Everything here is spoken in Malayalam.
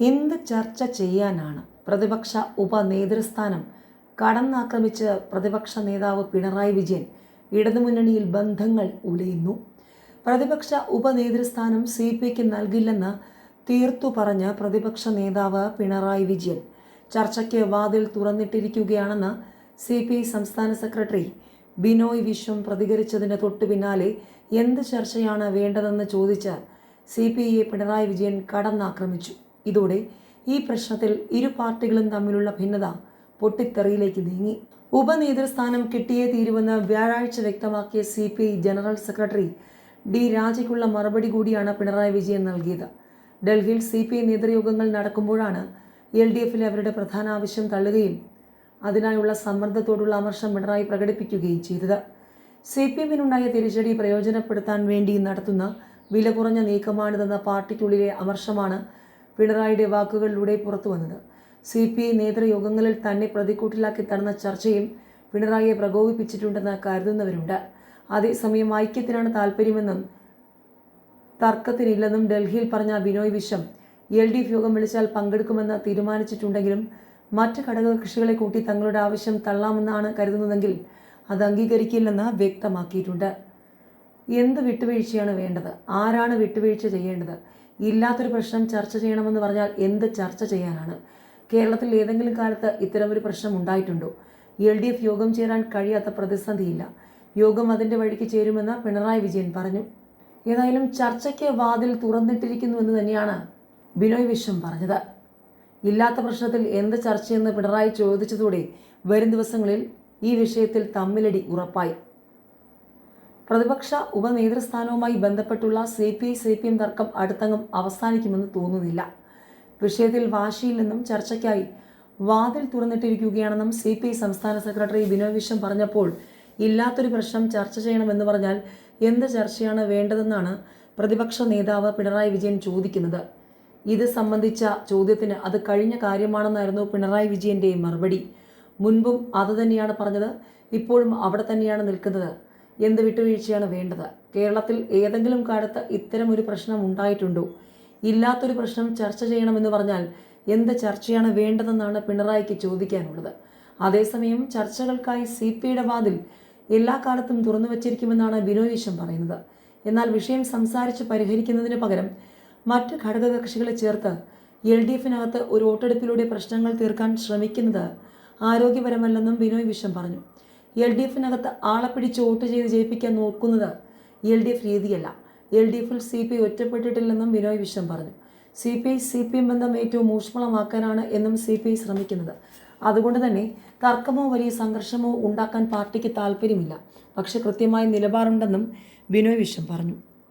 എന്ത് ചർച്ച ചെയ്യാനാണ്? പ്രതിപക്ഷ ഉപനേതൃസ്ഥാനം കടന്നാക്രമിച്ച് പ്രതിപക്ഷ നേതാവ് പിണറായി വിജയൻ. ഇടതുമുന്നണിയിൽ ബന്ധങ്ങൾ ഉലയുന്നു. പ്രതിപക്ഷ ഉപനേതൃസ്ഥാനം CPIക്ക് നൽകില്ലെന്ന് തീർത്തു പറഞ്ഞ പ്രതിപക്ഷ നേതാവ് പിണറായി വിജയൻ ചർച്ചയ്ക്ക് വാതിൽ തുറന്നിട്ടിരിക്കുകയാണെന്ന് CPI സംസ്ഥാന സെക്രട്ടറി ബിനോയ് വിശ്വം പ്രതികരിച്ചതിന് തൊട്ടു പിന്നാലെ എന്ത് ചർച്ചയാണ് വേണ്ടതെന്ന് ചോദിച്ച് CPIയെ പിണറായി വിജയൻ കടന്നാക്രമിച്ചു. ഇതോടെ ഈ പ്രശ്നത്തിൽ ഇരു പാർട്ടികളും തമ്മിലുള്ള ഭിന്നത പൊട്ടിത്തെറിയിലേക്ക് നീങ്ങി. ഉപനേതൃസ്ഥാനം കിട്ടിയേ തീരുവെന്ന് വ്യാഴാഴ്ച വ്യക്തമാക്കിയ CPI ജനറൽ സെക്രട്ടറി D രാജയ്ക്കുള്ള മറുപടി കൂടിയാണ് പിണറായി വിജയൻ നൽകിയത്. ഡൽഹിയിൽ CPI നേതൃയോഗങ്ങൾ നടക്കുമ്പോഴാണ് LDFിലെ അവരുടെ പ്രധാന ആവശ്യം തള്ളുകയും അതിനായുള്ള സമ്മർദ്ദത്തോടുള്ള അമർഷം പിണറായി പ്രകടിപ്പിക്കുകയും ചെയ്തത്. CPMനുണ്ടായ തിരിച്ചടി പ്രയോജനപ്പെടുത്താൻ വേണ്ടി നടത്തുന്ന വില കുറഞ്ഞ നീക്കമാണിതെന്ന പാർട്ടിക്കുള്ളിലെ അമർഷമാണ് പിണറായിയുടെ വാക്കുകളിലൂടെ പുറത്തു വന്നത്. CPI നേതൃയോഗങ്ങളിൽ തന്നെ പ്രതിക്കൂട്ടിലാക്കി നടന്ന ചർച്ചയും പിണറായിയെ പ്രകോപിപ്പിച്ചിട്ടുണ്ടെന്ന് കരുതുന്നവരുണ്ട്. അതേസമയം ഐക്യത്തിനാണ് താല്പര്യമെന്നും തർക്കത്തിനില്ലെന്നും ഡൽഹിയിൽ പറഞ്ഞ ബിനോയ് വിശ്വം LDF യോഗം വിളിച്ചാൽ പങ്കെടുക്കുമെന്ന് തീരുമാനിച്ചിട്ടുണ്ടെങ്കിലും മറ്റ് ഘടകകക്ഷികളെ കൂട്ടി തങ്ങളുടെ ആവശ്യം തള്ളാമെന്നാണ് കരുതുന്നതെങ്കിൽ അത് അംഗീകരിക്കില്ലെന്ന് വ്യക്തമാക്കിയിട്ടുണ്ട്. എന്ത് വിട്ടുവീഴ്ചയാണ് വേണ്ടത്? ആരാണ് വിട്ടുവീഴ്ച ചെയ്യേണ്ടത്? ഇല്ലാത്തൊരു പ്രശ്നം ചർച്ച ചെയ്യണമെന്ന് പറഞ്ഞാൽ എന്ത് ചർച്ച ചെയ്യാനാണ്? കേരളത്തിൽ ഏതെങ്കിലും കാലത്ത് ഇത്തരമൊരു പ്രശ്നം ഉണ്ടായിട്ടുണ്ടോ? LDF യോഗം ചേരാൻ കഴിയാത്ത പ്രതിസന്ധിയില്ല. യോഗം അതിൻ്റെ വഴിക്ക് ചേരുമെന്ന് പിണറായി വിജയൻ പറഞ്ഞു. ഏതായാലും ചർച്ചയ്ക്ക് വാതിൽ തുറന്നിട്ടിരിക്കുന്നു എന്ന് തന്നെയാണ് ബിനോയ് വിശ്വം പറഞ്ഞത്. ഇല്ലാത്ത പ്രശ്നത്തിൽ എന്ത് ചർച്ചയെന്ന് പിണറായി ചോദിച്ചതോടെ വരും ദിവസങ്ങളിൽ ഈ വിഷയത്തിൽ തമ്മിലടി ഉറപ്പായി. പ്രതിപക്ഷ ഉപനേതൃസ്ഥാനവുമായി ബന്ധപ്പെട്ടുള്ള CPI-CPM തർക്കം അടുത്തങ്ങും അവസാനിക്കുമെന്ന് തോന്നുന്നില്ല. വിഷയത്തിൽ വാശിയിൽ നിന്നും ചർച്ചയ്ക്കായി വാതിൽ തുറന്നിട്ടിരിക്കുകയാണെന്നും CPI സംസ്ഥാന സെക്രട്ടറി ബിനോയ് വിശ്വം പറഞ്ഞപ്പോൾ ഇല്ലാത്തൊരു പ്രശ്നം ചർച്ച ചെയ്യണമെന്ന് പറഞ്ഞാൽ എന്ത് ചർച്ചയാണ് വേണ്ടതെന്നാണ് പ്രതിപക്ഷ നേതാവ് പിണറായി വിജയൻ ചോദിക്കുന്നത്. ഇത് സംബന്ധിച്ച ചോദ്യത്തിന് അത് കഴിഞ്ഞ കാര്യമാണെന്നായിരുന്നു പിണറായി വിജയൻ്റെ മറുപടി. മുൻപും അതുതന്നെയാണ് പറഞ്ഞത്, ഇപ്പോഴും അവിടെ തന്നെയാണ് നിൽക്കുന്നത്. എന്ത് വിട്ടുവീഴ്ചയാണ് വേണ്ടത്? കേരളത്തിൽ ഏതെങ്കിലും കാലത്ത് ഇത്തരം ഒരു പ്രശ്നം ഉണ്ടായിട്ടുണ്ടോ? ഇല്ലാത്തൊരു പ്രശ്നം ചർച്ച ചെയ്യണമെന്ന് പറഞ്ഞാൽ എന്ത് ചർച്ചയാണ് വേണ്ടതെന്നാണ് പിണറായിക്ക് ചോദിക്കാനുള്ളത്. അതേസമയം ചർച്ചകൾക്കായി CPIയുടെ വാതിൽ എല്ലാ കാലത്തും തുറന്നു വച്ചിരിക്കുമെന്നാണ് ബിനോയ് വിശ്വം പറയുന്നത്. എന്നാൽ വിഷയം സംസാരിച്ച് പരിഹരിക്കുന്നതിന് പകരം മറ്റ് ഘടകകക്ഷികളെ ചേർത്ത് LDFിനകത്ത് ഒരു വോട്ടെടുപ്പിലൂടെ പ്രശ്നങ്ങൾ തീർക്കാൻ ശ്രമിക്കുന്നത് ആരോഗ്യപരമല്ലെന്നും ബിനോയ് വിശ്വം പറഞ്ഞു. LDFിനകത്ത് ആളെ പിടിച്ച് വോട്ട് ചെയ്ത് ജയിപ്പിക്കാൻ നോക്കുന്നത് LDF രീതിയല്ല. LDFിൽ CPI ഒറ്റപ്പെട്ടിട്ടില്ലെന്നും ബിനോയ് വിശ്വം പറഞ്ഞു. CPI-CPM ബന്ധം ഏറ്റവും ഊഷ്മളമാക്കാനാണ് എന്നും CPI ശ്രമിക്കുന്നത്. അതുകൊണ്ട് തന്നെ തർക്കമോ വലിയ സംഘർഷമോ ഉണ്ടാക്കാൻ പാർട്ടിക്ക് താല്പര്യമില്ല. പക്ഷെ കൃത്യമായ നിലപാടുണ്ടെന്നും ബിനോയ് വിശ്വം പറഞ്ഞു.